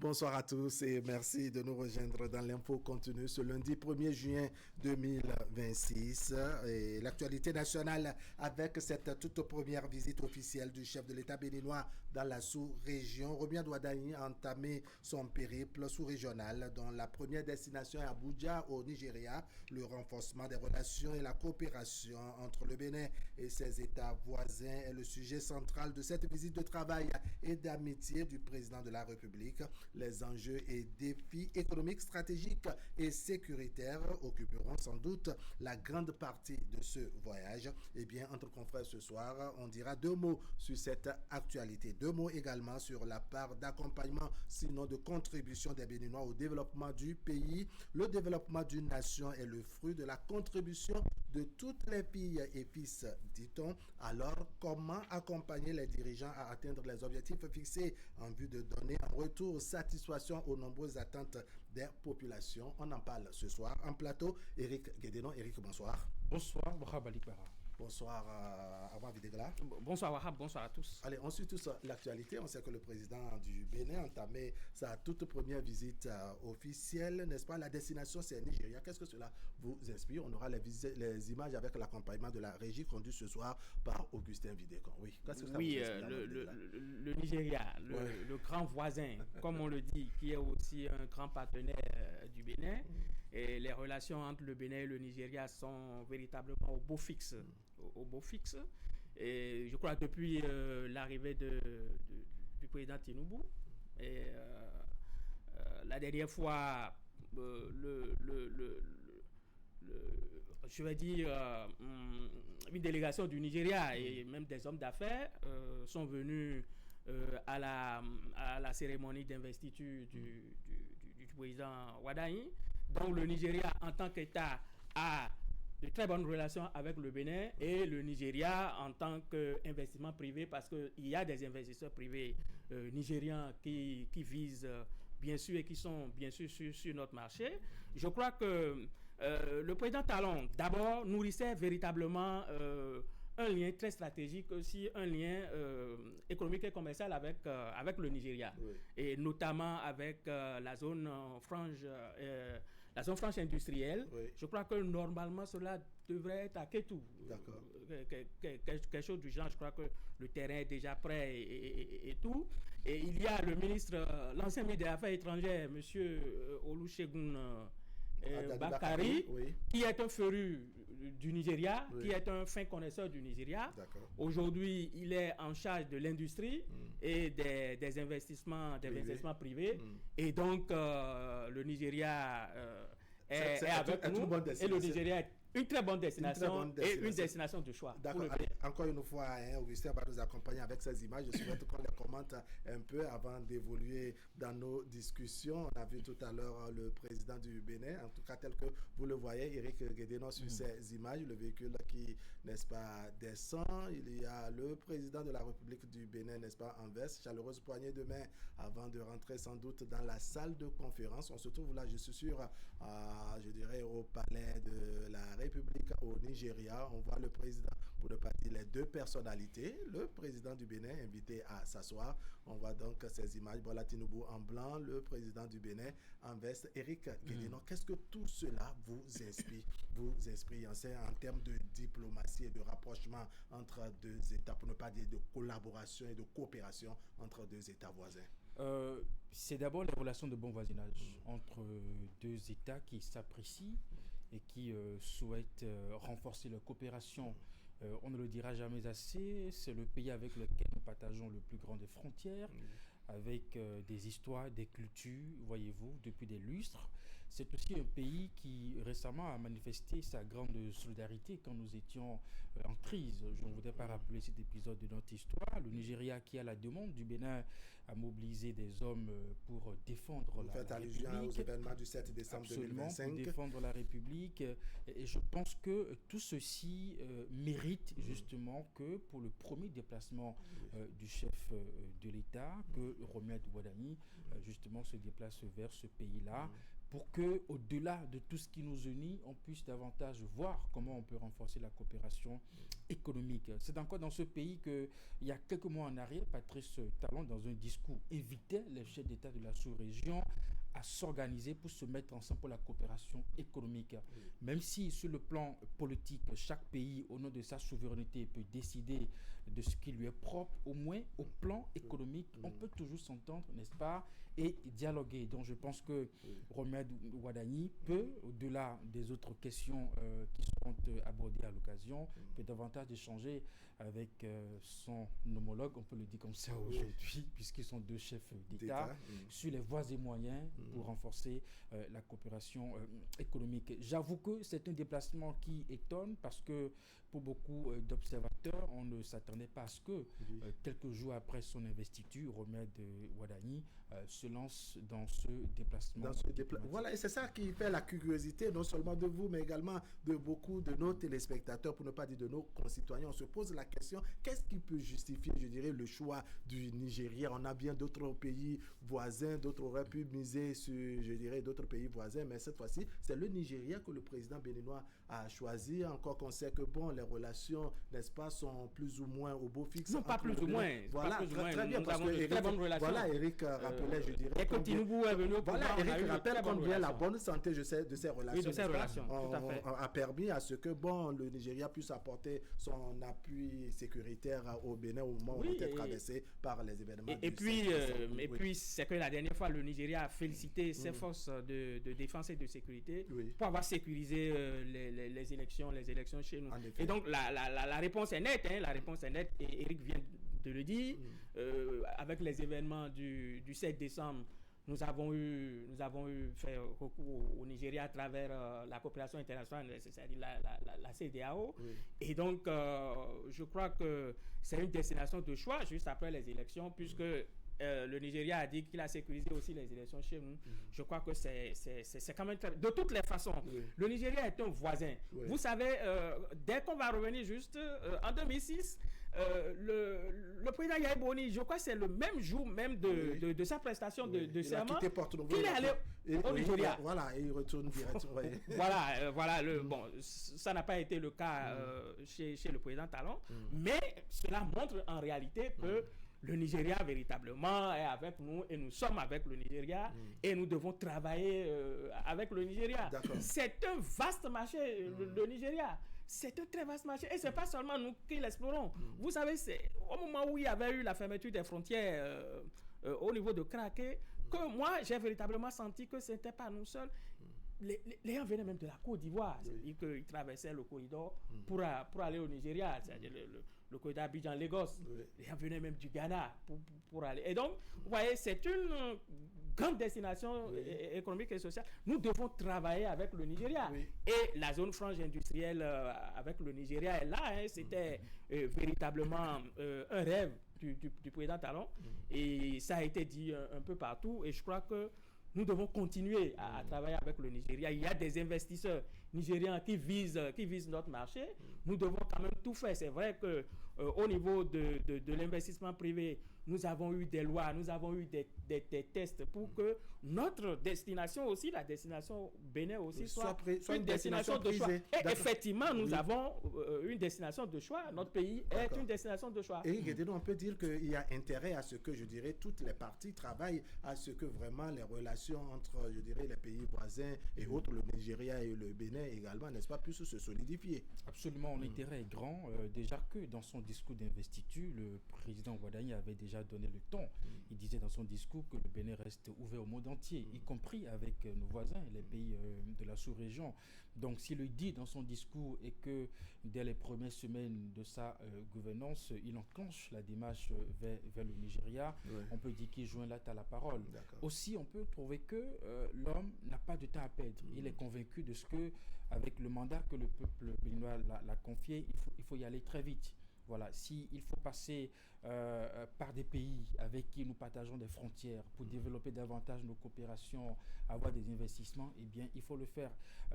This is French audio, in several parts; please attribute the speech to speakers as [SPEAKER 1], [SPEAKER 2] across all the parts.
[SPEAKER 1] Bonsoir à tous et merci de nous rejoindre dans l'info continue ce lundi 1er juin 2026. Et l'actualité nationale avec cette toute première visite officielle du chef de l'État béninois dans la sous-région. Romiad Ouadani a entamé son périple sous-régional dont la première destination est Abuja au Nigeria. Le renforcement des relations et la coopération entre le Bénin et ses États voisins est le sujet central de cette visite de travail et d'amitié du président de la République. Les enjeux et défis économiques, stratégiques et sécuritaires occuperont sans doute la grande partie de ce voyage. Eh bien, entre confrères ce soir, on dira deux mots sur cette actualité. Deux mots également sur la part d'accompagnement, sinon de contribution des Béninois au développement du pays. Le développement d'une nation est le fruit de la contribution de toutes les filles et fils, dit-on. Alors, comment accompagner les dirigeants à atteindre les objectifs fixés en vue de donner en retour satisfaction aux nombreuses attentes des populations? On en parle ce soir en plateau. Éric Guédénon. Éric, bonsoir.
[SPEAKER 2] Bonsoir, Wahab Alikbara.
[SPEAKER 1] Bonsoir, Armand Videgla.
[SPEAKER 2] Bonsoir, Wahab. Bonsoir à tous.
[SPEAKER 1] Allez, on suit tous l'actualité. On sait que le président du Bénin a entamé sa toute première visite officielle, n'est-ce pas? La destination, c'est Nigeria. Qu'est-ce que cela vous inspire? On aura les images avec l'accompagnement de la régie conduite ce soir par Augustin Vidécon. Oui, qu'est-ce que ça vous inspire,
[SPEAKER 2] le Nigeria, le grand voisin, comme on le dit, qui est aussi un grand partenaire du Bénin. Et les relations entre le Bénin et le Nigeria sont véritablement au beau fixe. Au beau fixe. Et je crois depuis l'arrivée du président Tinubu, et la dernière fois, je vais dire, une délégation du Nigeria et même des hommes d'affaires sont venus à la cérémonie d'investiture du président Ouadani. Donc le Nigeria, en tant qu'État, a de très bonnes relations avec le Bénin et le Nigeria en tant qu'investissement privé, parce qu'il y a des investisseurs privés nigérians qui visent bien sûr et qui sont bien sûr sur notre marché. Je crois que le président Talon d'abord nourrissait véritablement un lien très stratégique, aussi un lien économique et commercial avec le Nigeria, oui. Et notamment avec la zone franche industrielle. Oui. Je crois que normalement cela devrait être à Kétou.
[SPEAKER 1] D'accord.
[SPEAKER 2] Quelque chose du genre. Je crois que le terrain est déjà prêt et tout. Et il y a le ministre, l'ancien ministre des Affaires étrangères, monsieur Olusegun Bakari, oui. Qui est un féru du Nigeria, oui. Qui est un fin connaisseur du Nigeria. Aujourd'hui, il est en charge de l'industrie et des investissements privés. Et donc, le Nigeria est avec nous. Et le Nigeria est une très bonne destination et une destination de choix.
[SPEAKER 1] D'accord. Encore une fois, Augustin va nous accompagner avec ces images. Je souhaite qu'on les commente un peu avant d'évoluer dans nos discussions. On a vu tout à l'heure le président du Bénin, en tout cas tel que vous le voyez, Éric Guédénon, sur ces images, le véhicule qui, n'est-ce pas, descend. Il y a le président de la République du Bénin, n'est-ce pas, en veste, chaleureuse poignée de main avant de rentrer sans doute dans la salle de conférence. On se trouve là, je suis sûr, je dirais, au palais de la République au Nigeria. On voit le président, pour ne pas dire les deux personnalités, le président du Bénin invité à s'asseoir. On voit donc ces images, Bola Tinubu en blanc, le président du Bénin en veste. Éric Guédénon, qu'est-ce que tout cela vous inspire? En termes de diplomatie et de rapprochement entre deux États, pour ne pas dire de collaboration et de coopération entre deux États voisins?
[SPEAKER 2] C'est d'abord les relations de bon voisinage entre deux États qui s'apprécient et qui souhaitent renforcer leur coopération. On ne le dira jamais assez, c'est le pays avec lequel nous partageons le plus grand des frontières, avec des histoires, des cultures, voyez-vous, depuis des lustres. C'est aussi un pays qui récemment a manifesté sa grande solidarité quand nous étions en crise. Je ne voudrais pas rappeler cet épisode de notre histoire. Le Nigeria, qui à la demande du Bénin, a mobilisé des hommes pour défendre la République. Vous faites allusion
[SPEAKER 1] aux événements du 7 décembre 2025.
[SPEAKER 2] Pour défendre la République. Et je pense que tout ceci mérite justement que pour le premier déplacement du chef de l'État, que Romiad Ouadani justement se déplace vers ce pays-là
[SPEAKER 3] pour que, au-delà de tout ce qui nous unit, on puisse davantage voir comment on peut renforcer la coopération économique. C'est encore dans ce pays que, il y a quelques mois en arrière, Patrice Talon, dans un discours, invitait les chefs d'État de la sous-région à s'organiser pour se mettre ensemble pour la coopération économique. Même si sur le plan politique, chaque pays, au nom de sa souveraineté, peut décider de ce qui lui est propre, au moins au plan économique, on peut toujours s'entendre, n'est-ce pas, et dialoguer. Donc je pense que Romed Wadani peut, au-delà des autres questions qui seront abordées à l'occasion, peut davantage échanger avec son homologue, on peut le dire comme ça aujourd'hui, puisqu'ils sont deux chefs d'État, sur les voies et moyens pour renforcer la coopération économique. J'avoue que c'est un déplacement qui étonne parce que pour beaucoup d'observateurs, on ne s'attendait pas à ce que quelques jours après son investiture, Romed Wadani se lance dans ce déplacement.
[SPEAKER 1] Voilà, et c'est ça qui fait la curiosité, non seulement de vous, mais également de beaucoup de nos téléspectateurs, pour ne pas dire de nos concitoyens. On se pose la question, qu'est-ce qui peut justifier, je dirais, le choix du Nigeria? On a bien d'autres pays voisins, d'autres auraient pu miser sur, je dirais, d'autres pays voisins, mais cette fois-ci, c'est le Nigeria que le président béninois a choisi, encore qu'on sait que, bon, les relations, n'est-ce pas, sont plus ou moins au beau fixe.
[SPEAKER 2] Non, pas plus ou moins.
[SPEAKER 1] Voilà, très bien, parce que Eric, voilà, Eric rappelait, je dirais.
[SPEAKER 2] Et que Tinubu est venu au pouvoir,
[SPEAKER 1] voilà, Eric rappelle combien la bonne santé de ces relations,
[SPEAKER 2] oui, de ces relations, tout à fait,
[SPEAKER 1] a permis à ce que, bon, le Nigeria puisse apporter son appui sécuritaire au Bénin au moment où on était traversé par les événements.
[SPEAKER 2] Et puis, c'est que la dernière fois, le Nigeria a félicité ses forces de défense et de sécurité pour avoir sécurisé les élections chez nous. Et donc, la réponse est nette, la réponse est nette, et Eric vient de le dire, avec les événements du 7 décembre, nous avons eu fait recours au Nigeria à travers la coopération internationale, c'est-à-dire la CEDEAO. Et donc, je crois que c'est une destination de choix juste après les élections, puisque le Nigeria a dit qu'il a sécurisé aussi les élections chez nous. Je crois que c'est quand même très... De toutes les façons, le Nigeria est un voisin. Vous savez, dès qu'on va revenir juste en 2006, le président Yahi Boni, je crois que c'est le même jour même de sa prestation de serment qu'il est allé au Nigeria.
[SPEAKER 1] Voilà, et il retourne directement.
[SPEAKER 2] voilà, bon, ça n'a pas été le cas chez le président Talon, mais cela montre en réalité que le Nigeria véritablement est avec nous et nous sommes avec le Nigeria et nous devons travailler avec le Nigeria. C'est un vaste marché, le Nigeria. C'est un très vaste marché et ce n'est pas seulement nous qui l'explorons. Vous savez, c'est au moment où il y avait eu la fermeture des frontières au niveau de Craquet que moi j'ai véritablement senti que ce n'était pas nous seuls. Les gens venaient même de la Côte d'Ivoire, c'est-à-dire qu'ils traversaient le corridor pour aller au Nigeria, c'est-à-dire le corridor Abidjan-Lagos. Les gens venaient même du Ghana pour aller. Et donc, vous voyez, c'est une grande destination économique et sociale. Nous devons travailler avec le Nigeria. Et la zone franche industrielle avec le Nigeria est là. C'était véritablement un rêve du président Talon. Et ça a été dit un peu partout. Et je crois que nous devons continuer à travailler avec le Nigeria. Il y a des investisseurs nigérians qui visent notre marché. Nous devons quand même tout faire. C'est vrai que au niveau de l'investissement privé, nous avons eu des lois, nous avons eu des tests pour que notre destination aussi, la destination Bénin aussi, soit une destination de choix. Et effectivement, nous avons une destination de choix. Notre pays est une destination de choix.
[SPEAKER 1] Et on peut dire qu'il y a intérêt à ce que, je dirais, toutes les parties travaillent à ce que vraiment les relations entre, je dirais, les pays voisins et autres, le Nigeria et le Bénin également, n'est-ce pas, puissent se solidifier.
[SPEAKER 3] Absolument, l'intérêt est grand. Déjà que dans son discours d'investiture, le président Wadani avait déjà donné le ton. Il disait dans son discours que le Bénin reste ouvert au monde entier, y compris avec nos voisins, les pays de la sous-région. Donc s'il le dit dans son discours et que dès les premières semaines de sa gouvernance, il enclenche la démarche vers le Nigeria, on peut dire qu'il joint là à la parole. Aussi, on peut trouver que l'homme n'a pas de temps à perdre. Il est convaincu de ce que, avec le mandat que le peuple béninois l'a confié, il faut y aller très vite. Voilà, s'il faut passer par des pays avec qui nous partageons des frontières pour développer davantage nos coopérations, avoir des investissements, eh bien, il faut le faire.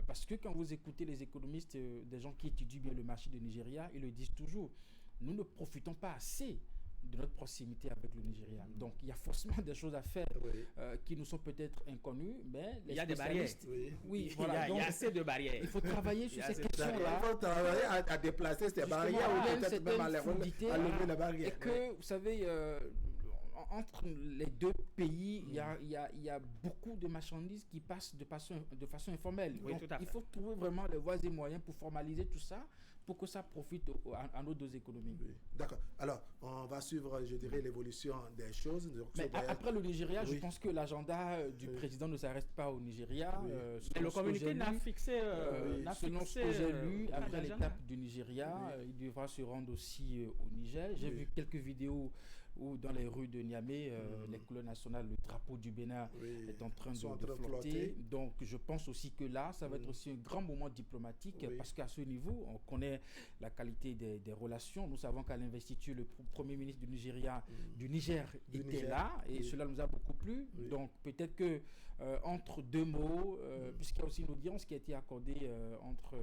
[SPEAKER 3] Parce que quand vous écoutez les économistes, des gens qui étudient bien le marché du Nigeria, ils le disent toujours, nous ne profitons pas assez de notre proximité avec le Nigeria. Donc, il y a forcément des choses à faire qui nous sont peut-être inconnues, mais
[SPEAKER 2] il y a des barrières.
[SPEAKER 3] Oui,
[SPEAKER 2] voilà. Il y a assez de barrières.
[SPEAKER 3] Il faut travailler sur ces questions-là.
[SPEAKER 1] Il faut travailler à déplacer ces barrières ou peut-être même à lever les barrières.
[SPEAKER 3] Et que, vous savez, entre les deux pays, il y a beaucoup de marchandises qui passent de façon informelle.
[SPEAKER 2] Oui,
[SPEAKER 3] donc, il faut trouver vraiment les voies et moyens pour formaliser tout ça, pour que ça profite à nos deux économies.
[SPEAKER 1] Oui. D'accord. Alors, on va suivre, je dirais, l'évolution des choses.
[SPEAKER 3] Mais après le Nigeria, je pense que l'agenda du président ne s'arrête pas au Nigeria.
[SPEAKER 2] Le communiqué n'a fixé...
[SPEAKER 3] selon ce que j'ai lu, après l'étape du Nigeria, il devra se rendre aussi au Niger. J'ai vu quelques vidéos où dans les rues de Niamey, les couleurs nationales, le drapeau du Bénin est en train de flotter. Donc je pense aussi que là, ça va être aussi un grand moment diplomatique parce qu'à ce niveau, on connaît la qualité des relations. Nous savons qu'à l'investiture, le Premier ministre du Niger était là et cela nous a beaucoup plu. Donc peut-être que entre deux mots, puisqu'il y a aussi une audience qui a été accordée entre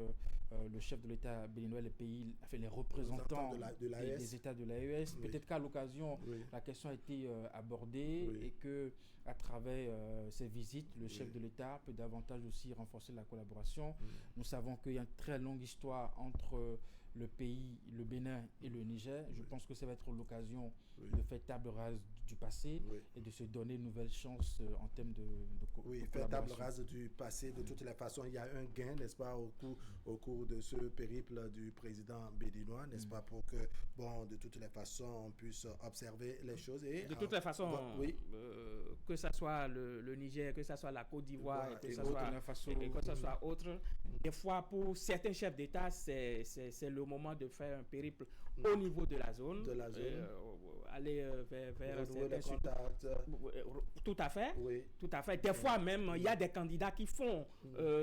[SPEAKER 3] le chef de l'État béninois et les représentants des États de l'AES, peut-être qu'à l'occasion, la question a été abordée et que à travers ces visites, le chef de l'État peut davantage aussi renforcer la collaboration. Nous savons qu'il y a une très longue histoire entre le pays, le Bénin et le Niger. Je pense que ça va être l'occasion de faire table rase du passé et de se donner une nouvelle chance en termes de
[SPEAKER 1] faire table rase du passé. De toutes les façons, il y a un gain, n'est-ce pas, au cours de ce périple du président béninois, n'est-ce pas, pour que, de toutes les façons, on puisse observer les choses. Et,
[SPEAKER 2] de toutes les façons, que ce soit le Niger, que ce soit la Côte d'Ivoire, que ce soit autre, des fois, pour certains chefs d'État, c'est le moment de faire un périple au niveau de la zone. Aller vers certains contacts. Tout à fait. Tout à fait. Des fois même, il y a des candidats qui font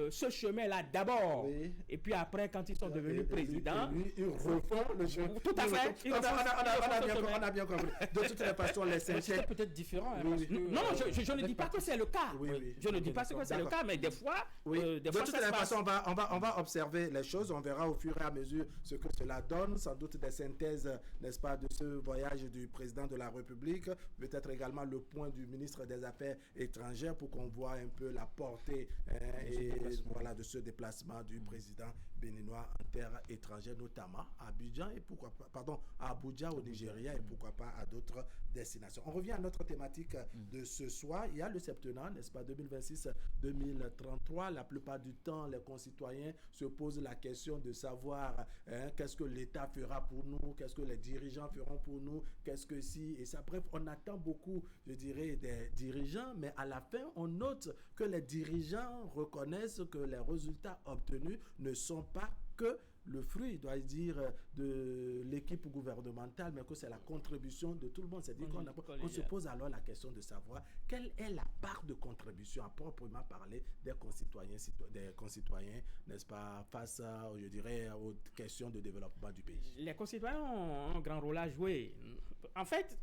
[SPEAKER 2] ce chemin-là d'abord. Et puis après, quand ils sont devenus présidents,
[SPEAKER 1] ils refont le chemin.
[SPEAKER 2] Tout à fait.
[SPEAKER 1] On a bien compris. De toutes les façons, les
[SPEAKER 3] c'est peut-être différent.
[SPEAKER 2] Non, je ne dis pas que c'est le cas. Je ne dis pas que c'est le cas, mais des fois...
[SPEAKER 1] De toutes les façons, on va observer les choses. On verra au fur et à mesure ce que cela donne. Sans doute des synthèses, n'est-ce pas, de ce voyage du président de la République. Peut-être également le point du ministre des Affaires étrangères pour qu'on voit un peu la portée de ce déplacement du président béninois en terre étrangère, notamment à Abidjan et à Abuja au Nigeria et pourquoi pas à d'autres destinations. On revient à notre thématique de ce soir. Il y a le septennat, n'est-ce pas, 2026-2033. La plupart du temps, les concitoyens se posent la question de savoir qu'est-ce que l'État fera pour nous, qu'est-ce que les dirigeants feront pour nous, qu'est-ce que si et ça. Bref, on attend beaucoup, je dirais, des dirigeants, mais à la fin, on note que les dirigeants reconnaissent que les résultats obtenus ne sont pas que le fruit, dois-je dire, de l'équipe gouvernementale, mais que c'est la contribution de tout le monde. C'est-à-dire qu'on se pose alors la question de savoir quelle est la part de contribution à proprement parler des concitoyens, n'est-ce pas, face à, je dirais, aux questions de développement du pays.
[SPEAKER 2] Les concitoyens ont un grand rôle à jouer. En fait,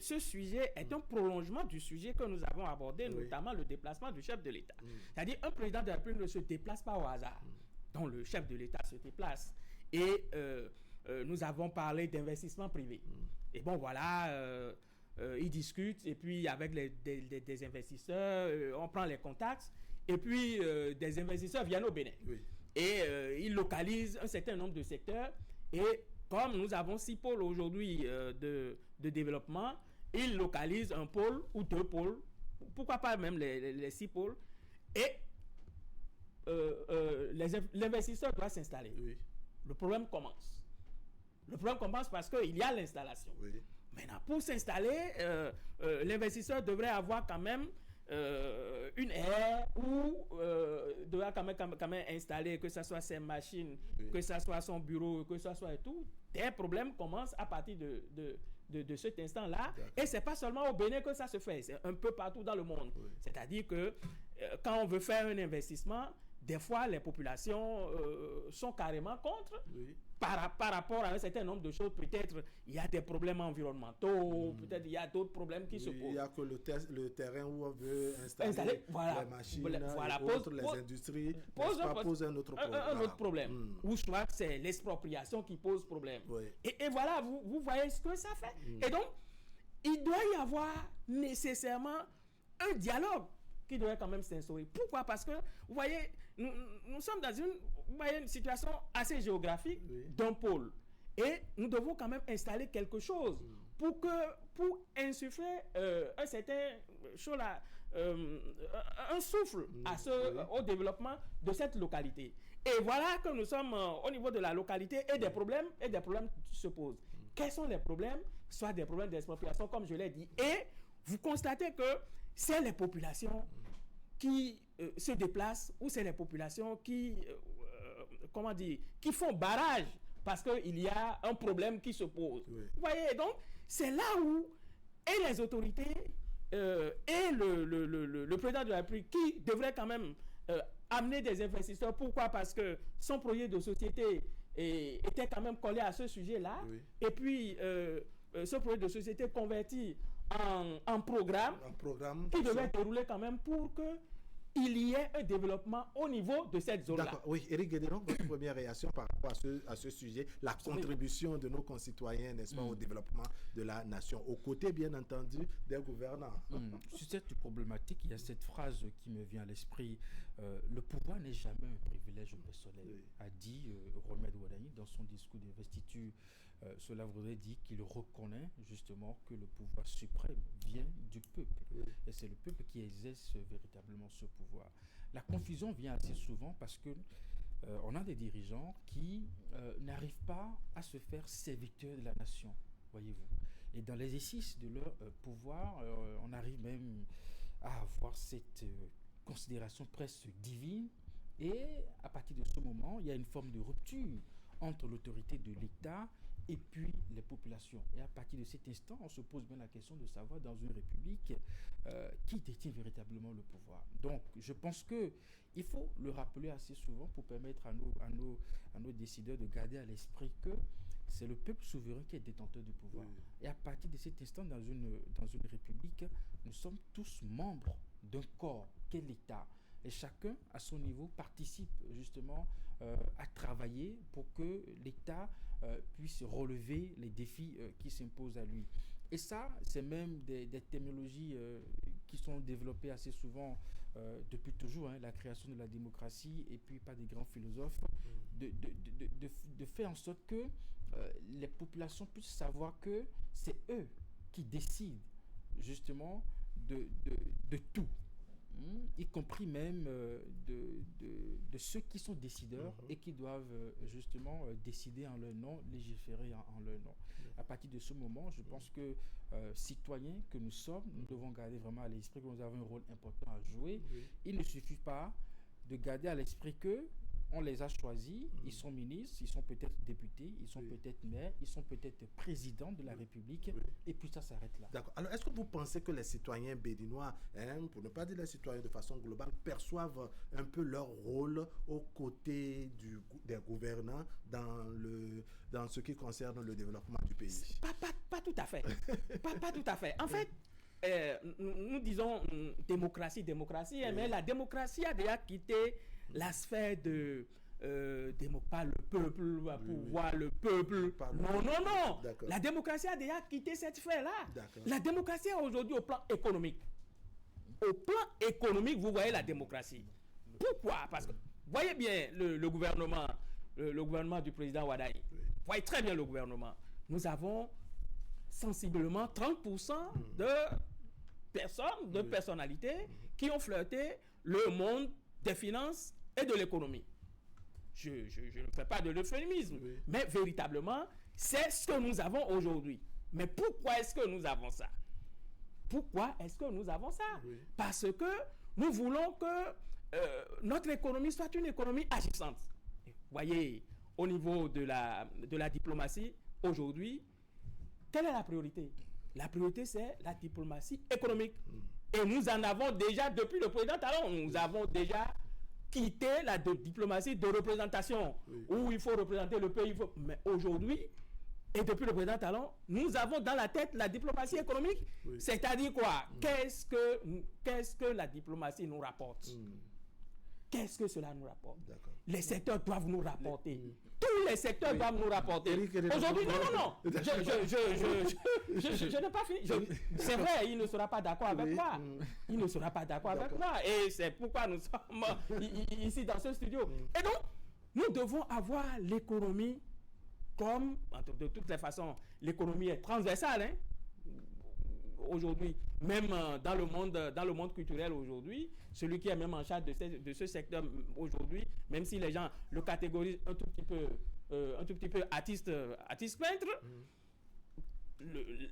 [SPEAKER 2] ce sujet est un prolongement du sujet que nous avons abordé, notamment le déplacement du chef de l'État. C'est-à-dire, un président de la République ne se déplace pas au hasard. Donc le chef de l'État se déplace. Et nous avons parlé d'investissement privé. Et bon, voilà, ils discutent, et puis avec des investisseurs, on prend les contacts, et puis des investisseurs viennent au Bénin. Et ils localisent un certain nombre de secteurs, et comme nous avons 6 pôles aujourd'hui de développement, ils localisent un pôle ou 2 pôles, pourquoi pas même les 6 pôles, et l'investisseur doit s'installer. Le problème commence. Le problème commence parce qu'il y a l'installation. Maintenant, pour s'installer, l'investisseur devrait avoir quand même une aire où devrait quand même installer, que ce soit ses machines, que ce soit son bureau, que ce soit et tout. Des problèmes commencent à partir de cet instant-là. Et ce n'est pas seulement au Bénin que ça se fait, c'est un peu partout dans le monde. C'est-à-dire que quand on veut faire un investissement, des fois les populations sont carrément contre. par rapport à un certain nombre de choses, peut-être il y a des problèmes environnementaux, peut-être il y a d'autres problèmes qui se posent.
[SPEAKER 1] Il y a que le terrain où on veut installer
[SPEAKER 2] voilà,
[SPEAKER 1] les machines,
[SPEAKER 2] voilà,
[SPEAKER 1] les industries, pose un autre problème.
[SPEAKER 2] Un autre problème. Ou soit c'est l'expropriation qui pose problème. Oui. Et voilà, vous voyez ce que ça fait. Et donc, il doit y avoir nécessairement un dialogue qui devrait quand même s'instaurer. Pourquoi? Parce que, vous voyez, nous sommes dans une situation assez géographique d'un pôle. Et nous devons quand même installer quelque chose pour insuffler un certain chose là, un souffle au développement de cette localité. Et voilà que nous sommes au niveau de la localité et des problèmes se posent. Quels sont les problèmes? Soit des problèmes d'expropriation, comme je l'ai dit. Et vous constatez que c'est les populations qui se déplacent ou c'est les populations qui, qui font barrage parce qu'il y a un problème qui se pose. Oui. Vous voyez, donc, c'est là où et les autorités et le président de la République qui devrait quand même amener des investisseurs. Pourquoi? Parce que son projet de société était quand même collé à ce sujet-là. Oui. Et puis, ce projet de société converti en programme qui devait dérouler quand même pour qu'il y ait un développement au niveau de cette zone-là.
[SPEAKER 1] D'accord. Oui, Éric Guédéron, votre première réaction par rapport à ce sujet, la contribution de nos concitoyens, n'est-ce pas, au développement de la nation, aux côtés, bien entendu, des gouvernants.
[SPEAKER 3] Sur cette problématique, il y a cette phrase qui me vient à l'esprit, le pouvoir n'est jamais un privilège personnel, a dit Romed Wadani dans son discours d'investiture. Cela voudrait dire qu'il reconnaît justement que le pouvoir suprême vient du peuple. Et c'est le peuple qui exerce véritablement ce pouvoir. La confusion vient assez souvent parce que on a des dirigeants qui n'arrivent pas à se faire serviteurs de la nation, voyez-vous. Et dans l'exercice de leur pouvoir, on arrive même à avoir cette considération presque divine. Et à partir de ce moment, il y a une forme de rupture entre l'autorité de l'État et puis les populations. Et à partir de cet instant, on se pose bien la question de savoir dans une république qui détient véritablement le pouvoir. Donc, je pense qu'il faut le rappeler assez souvent pour permettre à nos décideurs de garder à l'esprit que c'est le peuple souverain qui est détenteur du pouvoir. Oui. Et à partir de cet instant, dans une république, nous sommes tous membres d'un corps qu'est l'État. Et chacun, à son niveau, participe justement à travailler pour que l'État puisse relever les défis qui s'imposent à lui. Et ça, c'est même des terminologies qui sont développées assez souvent depuis toujours, la création de la démocratie, et puis par des grands philosophes, de faire en sorte que les populations puissent savoir que c'est eux qui décident justement de tout. Y compris même de ceux qui sont décideurs et qui doivent justement décider en leur nom, légiférer en leur nom. À partir de ce moment, je pense que citoyens que nous sommes, nous devons garder vraiment à l'esprit que nous avons un rôle important à jouer. Il ne suffit pas de garder à l'esprit que on les a choisis, ils sont ministres, ils sont peut-être députés, ils sont peut-être maires, ils sont peut-être présidents de la République, et puis ça s'arrête là.
[SPEAKER 1] D'accord. Alors, est-ce que vous pensez que les citoyens béninois, pour ne pas dire les citoyens de façon globale, perçoivent un peu leur rôle aux côtés des gouvernants dans ce qui concerne le développement du pays?
[SPEAKER 2] Pas tout à fait. pas tout à fait. En fait, nous disons démocratie, mais la démocratie a déjà quitté la sphère de pas le peuple va pouvoir le peuple. Non. D'accord. La démocratie a déjà quitté cette sphère-là. D'accord. La démocratie est aujourd'hui au plan économique. Au plan économique, vous voyez la démocratie. Pourquoi? Parce que voyez bien le gouvernement du président Wadani. Vous voyez très bien le gouvernement. Nous avons sensiblement 30% de personnes, de personnalités qui ont flirté le monde des finances et de l'économie. Je ne fais pas de l'euphémisme, mais véritablement, c'est ce que nous avons aujourd'hui. Mais pourquoi est-ce que nous avons ça? Parce que nous voulons que notre économie soit une économie agissante. Vous voyez, au niveau de la diplomatie, aujourd'hui, quelle est la priorité? La priorité, c'est la diplomatie économique. Et nous en avons déjà, depuis le président Talon, nous avons déjà quitter la diplomatie de représentation, où il faut représenter le pays. Mais aujourd'hui, et depuis le président Talon, nous avons dans la tête la diplomatie économique. C'est-à-dire quoi? Qu'est-ce que la diplomatie nous rapporte? Qu'est-ce que cela nous rapporte? Les secteurs doivent nous rapporter. Tous les secteurs doivent nous rapporter. Aujourd'hui, non. Je n'ai pas fini. C'est vrai, il ne sera pas d'accord avec moi. Il ne sera pas d'accord avec moi. Et c'est pourquoi nous sommes ici dans ce studio. Et donc, nous devons avoir l'économie comme, de toutes les façons, l'économie est transversale. Hein? Aujourd'hui, même dans le monde culturel aujourd'hui, celui qui est même en charge de ce secteur aujourd'hui, même si les gens le catégorisent un tout petit peu artiste peintre,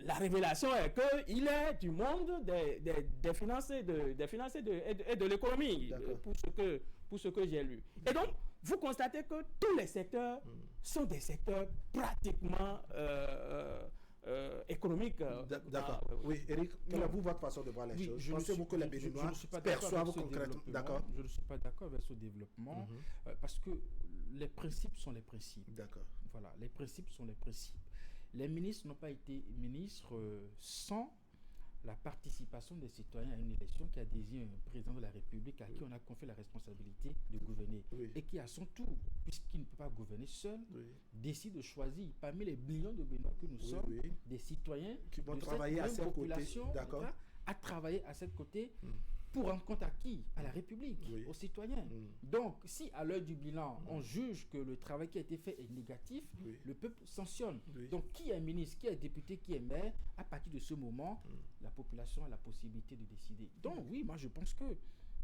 [SPEAKER 2] la révélation est qu'il est du monde des finances et de l'économie, pour ce que j'ai lu. Et donc, vous constatez que tous les secteurs sont des secteurs pratiquement économique.
[SPEAKER 1] D'accord. Oui, Eric, quelle est votre façon de voir les choses? Pensez-vous que les Béninois perçoivent concrètement? D'accord.
[SPEAKER 3] Je ne suis pas d'accord avec ce développement parce que les principes sont les principes.
[SPEAKER 1] D'accord.
[SPEAKER 3] Voilà, les principes sont les principes. Les ministres n'ont pas été ministres sans la participation des citoyens à une élection qui a désigné un président de la République à qui on a confié la responsabilité de gouverner et qui, à son tour, puisqu'il ne peut pas gouverner seul, décide de choisir parmi les millions de Béninois que nous sommes des citoyens
[SPEAKER 1] qui vont
[SPEAKER 3] de
[SPEAKER 1] travailler
[SPEAKER 3] cette population à travailler à cette côté pour rendre compte à qui? À la République, aux citoyens. Donc, si à l'heure du bilan, on juge que le travail qui a été fait est négatif, le peuple sanctionne. Donc, qui est ministre, qui est député, qui est maire, à partir de ce moment, la population a la possibilité de décider. Donc, oui, moi, je pense que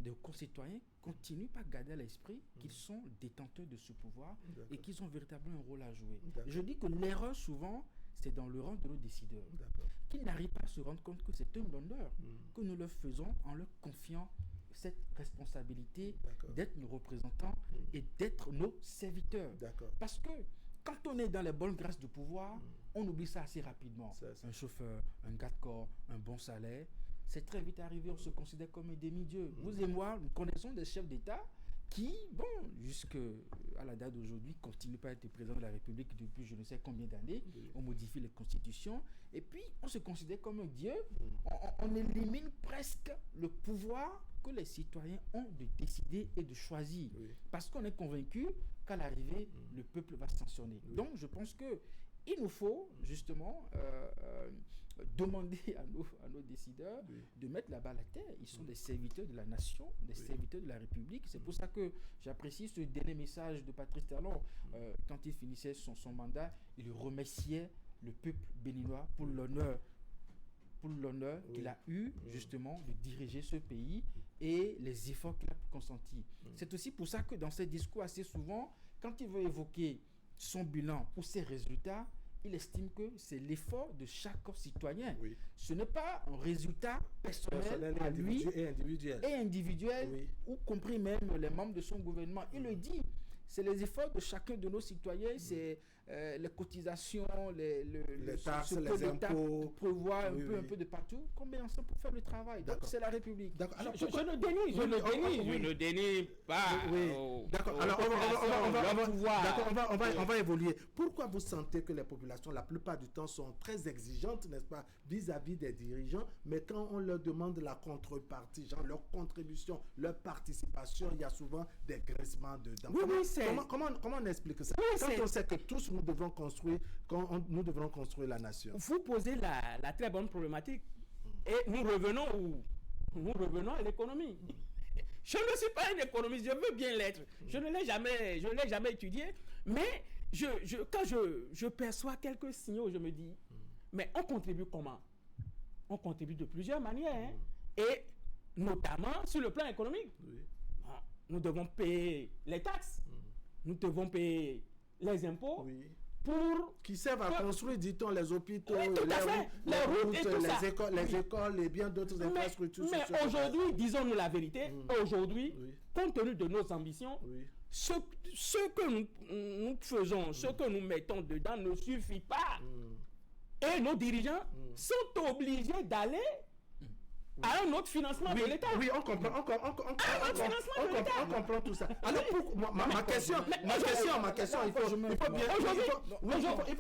[SPEAKER 3] nos concitoyens continuent par garder à l'esprit qu'ils sont détenteurs de ce pouvoir et qu'ils ont véritablement un rôle à jouer. Je dis que l'erreur, souvent, c'est dans le rang de nos décideurs, qui n'arrivent pas à se rendre compte que c'est un honneur que nous leur faisons en leur confiant cette responsabilité d'être nos représentants et d'être nos serviteurs. Parce que quand on est dans les bonnes grâces du pouvoir, on oublie ça assez rapidement. Un chauffeur, un gars de corps, un bon salaire, c'est très vite arrivé, on se considère comme un demi-dieu. Vous et moi, nous connaissons des chefs d'État qui, jusqu'à la date d'aujourd'hui, continuent pas à être président de la République depuis je ne sais combien d'années. On modifie les constitutions et puis on se considère comme un dieu. On élimine presque le pouvoir que les citoyens ont de décider et de choisir. Parce qu'on est convaincu qu'à l'arrivée, le peuple va sanctionner. Donc je pense que il nous faut justement demander à nos décideurs de mettre la balle à terre. Ils sont des serviteurs de la nation, des serviteurs de la République. C'est pour ça que j'apprécie ce dernier message de Patrice Talon. Quand il finissait son mandat, il remerciait le peuple béninois pour l'honneur qu'il a eu justement de diriger ce pays et les efforts qu'il a consentis. C'est aussi pour ça que dans ses discours, assez souvent, quand il veut évoquer son bilan ou ses résultats, il estime que c'est l'effort de chaque citoyen. Ce n'est pas un résultat personnel à lui et individuel ou compris même les membres de son gouvernement. Il le dit, c'est les efforts de chacun de nos citoyens, c'est les cotisations, les
[SPEAKER 1] taxes, les impôts,
[SPEAKER 3] prévoit un peu de partout, qu'on met ensemble pour faire le travail. Donc c'est la République.
[SPEAKER 2] Alors, je ne dénie pas.
[SPEAKER 1] D'accord. Alors on va évoluer. Pourquoi vous sentez que les populations, la plupart du temps, sont très exigeantes, n'est-ce pas, vis-à-vis des dirigeants, mais quand on leur demande la contrepartie, genre leur contribution, leur participation, il y a souvent des grincements dedans. Comment on explique ça? Quand on sait que tous nous devrons construire la nation.
[SPEAKER 2] Vous posez la très bonne problématique. Et nous revenons à l'économie. Je ne suis pas un économiste, je veux bien l'être. Je ne l'ai jamais étudié, mais quand je perçois quelques signaux, je me dis, mais on contribue comment? On contribue de plusieurs manières, et notamment sur le plan économique. Nous devons payer les taxes, nous devons payer les impôts
[SPEAKER 1] qui servent à construire, dit-on, les hôpitaux, les routes, les écoles et bien d'autres infrastructures.
[SPEAKER 2] Mais aujourd'hui, disons-nous la vérité, aujourd'hui, compte tenu de nos ambitions, ce que nous faisons, ce que nous mettons dedans ne suffit pas. Et nos dirigeants sont obligés d'aller à un autre financement de l'État.
[SPEAKER 1] Oui, on comprend tout ça. Alors, ma question, il faut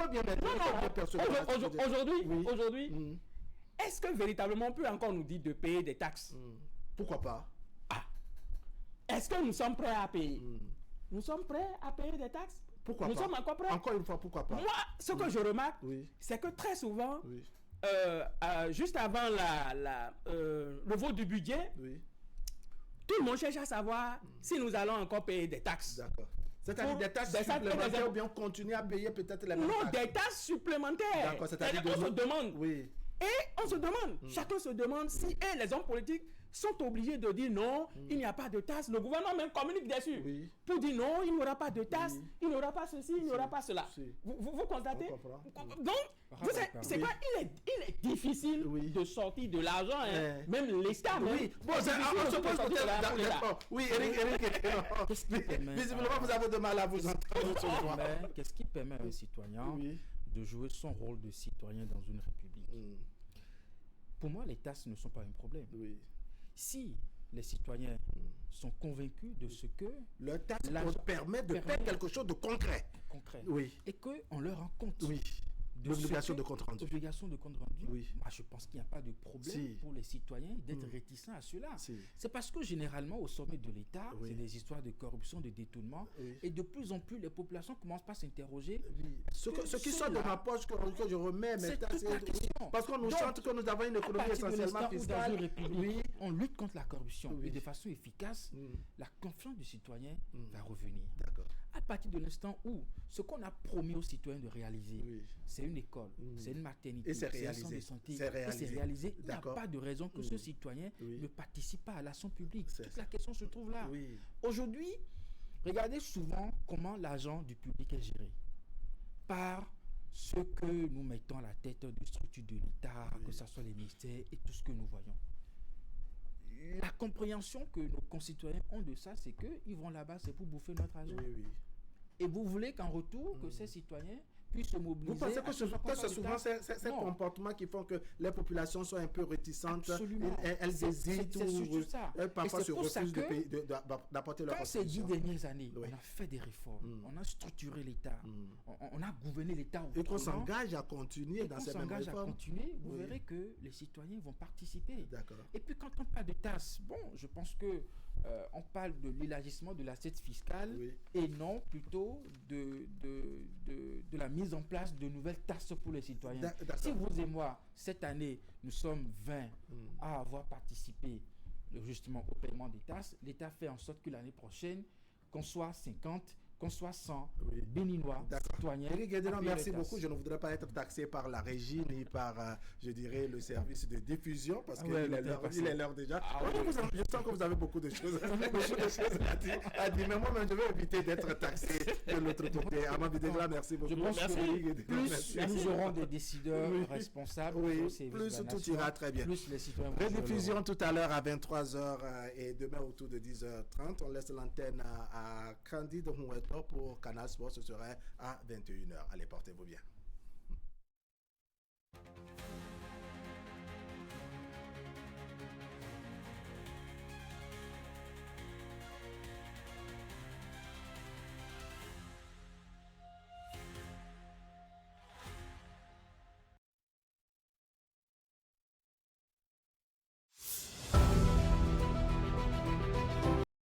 [SPEAKER 1] bien mettre.
[SPEAKER 2] Aujourd'hui, est-ce que véritablement on peut encore nous dire de payer des taxes?
[SPEAKER 1] Pourquoi pas?
[SPEAKER 2] Est-ce que nous sommes prêts à payer? Nous sommes prêts à payer des taxes?
[SPEAKER 1] Pourquoi
[SPEAKER 2] nous
[SPEAKER 1] pas?
[SPEAKER 2] sommes encore prêts?
[SPEAKER 1] Encore une fois, pourquoi pas?
[SPEAKER 2] Moi, ce que je remarque, c'est que très souvent, juste avant le vote du budget, tout le monde cherche à savoir si nous allons encore payer des taxes.
[SPEAKER 1] D'accord. C'est-à-dire des taxes supplémentaires ou bien continuer à payer peut-être les mêmes taxes?
[SPEAKER 2] Non, des taxes supplémentaires.
[SPEAKER 1] D'accord, c'est-à-dire
[SPEAKER 2] on se demande.
[SPEAKER 1] Oui.
[SPEAKER 2] Et on se demande, chacun se demande si les hommes politiques sont obligés de dire non, il n'y a pas de taxes. Le gouvernement même communique dessus pour dire non, il n'y aura pas de taxes, il n'y aura pas ceci, il n'y aura pas cela. Vous constatez? Donc, c'est quoi? Il est difficile de sortir de l'argent, même l'État.
[SPEAKER 1] Oui, bon, on se pose peut-être. Oui, Eric, visiblement, vous avez de mal à vous entendre.
[SPEAKER 3] Qu'est-ce qui permet à un citoyen de jouer son rôle de citoyen dans une république? Pour moi, les taxes ne sont pas un problème. Si les citoyens sont convaincus de ce que
[SPEAKER 1] le taxe permet de faire quelque chose de concret,
[SPEAKER 3] et qu'on leur rend compte
[SPEAKER 1] l'obligation de compte rendu.
[SPEAKER 3] Moi, je pense qu'il n'y a pas de problème pour les citoyens d'être réticents à cela. C'est parce que généralement, au sommet de l'État, c'est des histoires de corruption, de détournement, et de plus en plus, les populations commencent par s'interroger.
[SPEAKER 1] Ce qui sort de ma poche que je remets, parce qu'on nous chante que nous avons une économie essentiellement fiscale.
[SPEAKER 3] On lutte contre la corruption et de façon efficace, la confiance du citoyen va revenir.
[SPEAKER 1] D'accord.
[SPEAKER 3] À partir de l'instant où ce qu'on a promis aux citoyens de réaliser, c'est une école, c'est une maternité,
[SPEAKER 1] et c'est
[SPEAKER 3] un centre de santé,
[SPEAKER 1] et c'est réalisé.
[SPEAKER 3] Il n'y a pas de raison que ce citoyen ne participe pas à l'action publique. Toute la question se trouve là. Aujourd'hui, regardez souvent comment l'argent du public est géré. Par ce que nous mettons à la tête des structures de l'État, que ce soit les ministères et tout ce que nous voyons. La compréhension que nos concitoyens ont de ça, c'est qu'ils vont là-bas, c'est pour bouffer notre argent. Et vous voulez qu'en retour, que ces citoyens puissent se mobiliser.
[SPEAKER 1] Vous pensez que c'est souvent ces comportements qui font que les populations sont un peu réticentes?
[SPEAKER 3] Absolument.
[SPEAKER 1] Elles hésitent ou parfois se refusent d'apporter leur contribution.
[SPEAKER 3] Dans ces 10 dernières années, on a fait des réformes, on a structuré l'État, on a gouverné l'État.
[SPEAKER 1] Et qu'on s'engage à continuer dans ces mêmes réformes.
[SPEAKER 3] Vous verrez que les citoyens vont participer.
[SPEAKER 1] D'accord.
[SPEAKER 3] Et puis quand on parle de taxes, je pense que on parle de l'élargissement de l'assiette fiscale et non plutôt de la mise en place de nouvelles taxes pour les citoyens. Si vous et moi, cette année, nous sommes 20 à avoir participé justement au paiement des taxes, l'État fait en sorte que l'année prochaine, qu'on soit 50, qu'on soit 100 béninois, citoyens.
[SPEAKER 1] Éric Guédénon, merci beaucoup. Je ne voudrais pas être taxé par la régie ni par, je dirais, le service de diffusion parce qu'il est l'heure déjà. Je sens que vous avez beaucoup de choses, à dire. Mais moi-même, je vais éviter d'être taxé de l'autre côté. Amand Bidegla, merci beaucoup.
[SPEAKER 3] Je pense que plus nous aurons des décideurs responsables,
[SPEAKER 1] plus tout ira très bien.
[SPEAKER 3] Plus les citoyens vont
[SPEAKER 1] rediffusion tout à l'heure à 23h et demain autour de 10h30. On laisse l'antenne à Candide Moueto pour Canal Sport. Ce serait à 21h. Allez, portez-vous bien.